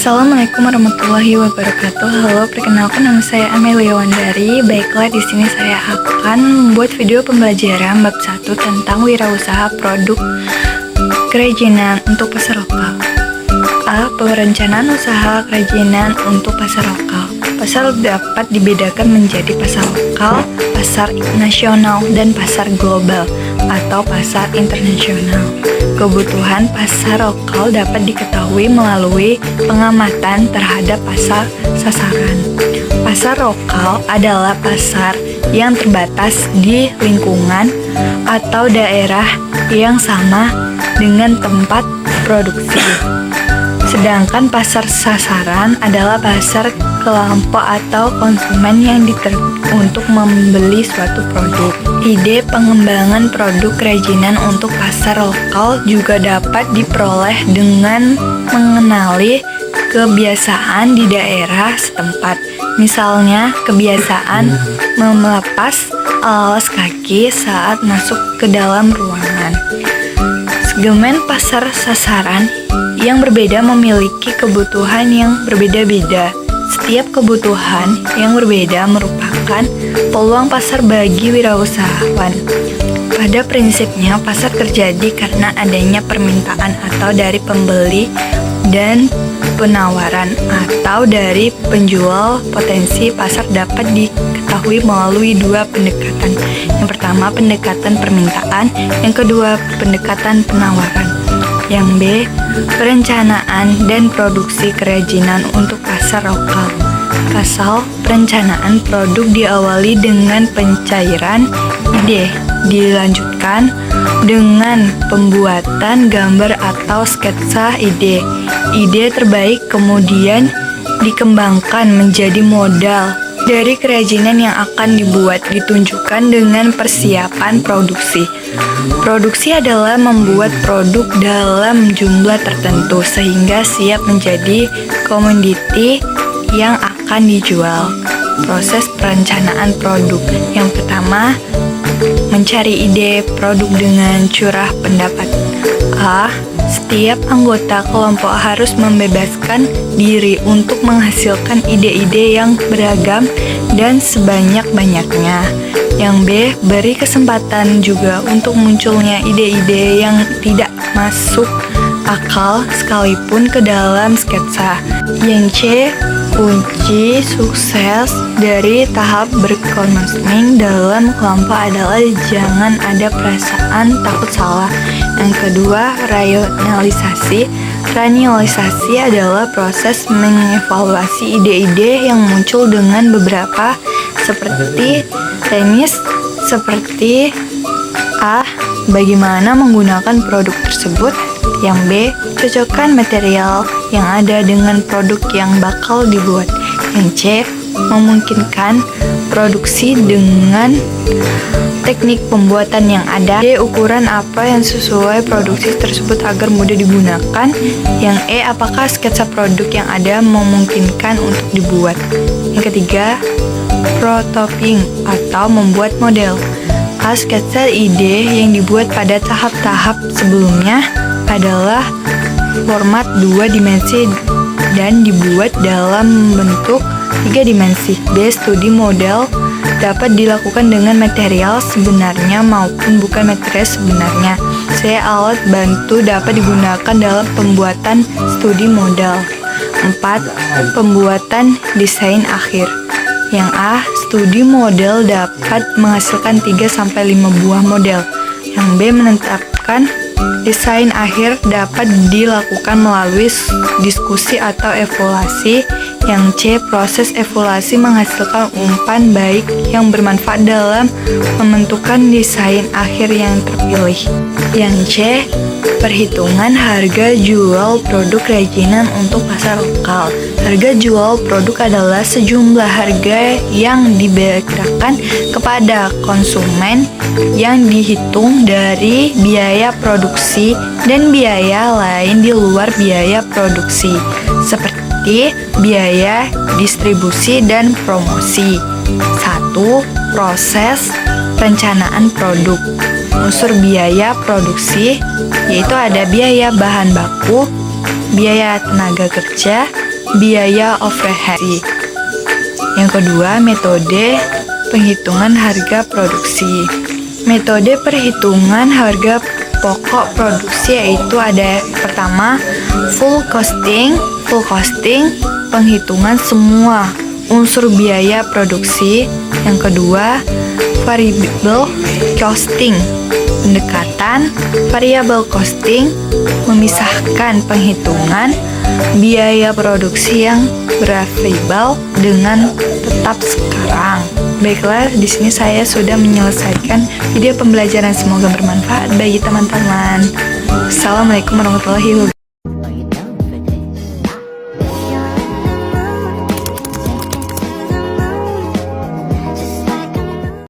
Assalamualaikum warahmatullahi wabarakatuh. Halo, perkenalkan nama saya Amelia Wandari. Baiklah, di sini saya akan membuat video pembelajaran bab 1 tentang wirausaha produk kerajinan untuk pasar lokal. A. Perencanaan usaha kerajinan untuk pasar lokal. Pasar dapat dibedakan menjadi pasar lokal, pasar nasional, dan pasar global atau pasar internasional. Kebutuhan pasar lokal dapat diketahui melalui pengamatan terhadap pasar sasaran. Pasar lokal adalah pasar yang terbatas di lingkungan atau daerah yang sama dengan tempat produksi. Sedangkan pasar sasaran adalah pasar kelompok atau konsumen yang untuk membeli suatu produk. Ide pengembangan produk kerajinan untuk pasar lokal juga dapat diperoleh dengan mengenali kebiasaan di daerah setempat. Misalnya, kebiasaan melepas alas kaki saat masuk ke dalam ruangan. Segmen pasar sasaran yang berbeda memiliki kebutuhan yang berbeda-beda. Setiap kebutuhan yang berbeda merupakan peluang pasar bagi wirausahawan. Pada prinsipnya, pasar terjadi karena adanya permintaan atau dari pembeli dan penawaran atau dari penjual. Potensi pasar dapat diketahui melalui dua pendekatan. Yang pertama, pendekatan permintaan. Yang kedua, pendekatan penawaran. Yang B, perencanaan dan produksi kerajinan untuk pasar lokal. Pasal perencanaan produk diawali dengan pencairan ide, dilanjutkan dengan pembuatan gambar atau sketsa ide. Ide terbaik kemudian dikembangkan menjadi modal dari kerajinan yang akan dibuat, ditunjukkan dengan persiapan produksi. Produksi adalah membuat produk dalam jumlah tertentu sehingga siap menjadi komoditi yang akan dijual. Proses perencanaan produk. Yang pertama, mencari ide produk dengan curah pendapat. A. Setiap anggota kelompok harus membebaskan diri untuk menghasilkan ide-ide yang beragam dan sebanyak-banyaknya. Yang B. Beri kesempatan juga untuk munculnya ide-ide yang tidak masuk akal sekalipun ke dalam sketsa. Yang C. Kunci sukses dari tahap berkomitmen dalam kelompok adalah jangan ada perasaan takut salah. Yang kedua, rasionalisasi. Rasionalisasi adalah proses mengevaluasi ide-ide yang muncul dengan beberapa seperti teknis seperti A. Bagaimana menggunakan produk tersebut. Yang B. Cocokkan material yang ada dengan produk yang bakal dibuat. Yang C. Memungkinkan produksi dengan teknik pembuatan yang ada. D. Ukuran apa yang sesuai produksi tersebut agar mudah digunakan. Yang E. Apakah sketsa produk yang ada memungkinkan untuk dibuat. Yang ketiga, prototyping atau membuat model. A. Sketsa ide yang dibuat pada tahap-tahap sebelumnya adalah format 2 dimensi dan dibuat dalam bentuk 3 dimensi. B. Studi model dapat dilakukan dengan material sebenarnya maupun bukan material sebenarnya. C. Alat bantu dapat digunakan dalam pembuatan studi model. 4. Pembuatan desain akhir. Yang A. Studi model dapat menghasilkan 3-5 buah model. Yang B. Menetapkan desain akhir dapat dilakukan melalui diskusi atau evaluasi. Yang C. Proses evaluasi menghasilkan umpan baik yang bermanfaat dalam membentukkan desain akhir yang terpilih. Yang C. Perhitungan harga jual produk kerajinan untuk pasar lokal. Harga jual produk adalah sejumlah harga yang diberikan kepada konsumen yang dihitung dari biaya produksi dan biaya lain di luar biaya produksi, seperti biaya distribusi dan promosi. 1. Proses perencanaan produk. Unsur biaya produksi yaitu ada biaya bahan baku, biaya tenaga kerja, biaya overhead. Yang kedua, metode penghitungan harga produksi. Metode perhitungan harga pokok produksi yaitu ada pertama, full costing, penghitungan semua unsur biaya produksi. Yang kedua, variable costing, pendekatan variable costing, memisahkan penghitungan biaya produksi yang variabel dengan tetap sekarang. Baiklah, di sini saya sudah menyelesaikan video pembelajaran. Semoga bermanfaat bagi teman-teman. Assalamualaikum warahmatullahi wabarakatuh.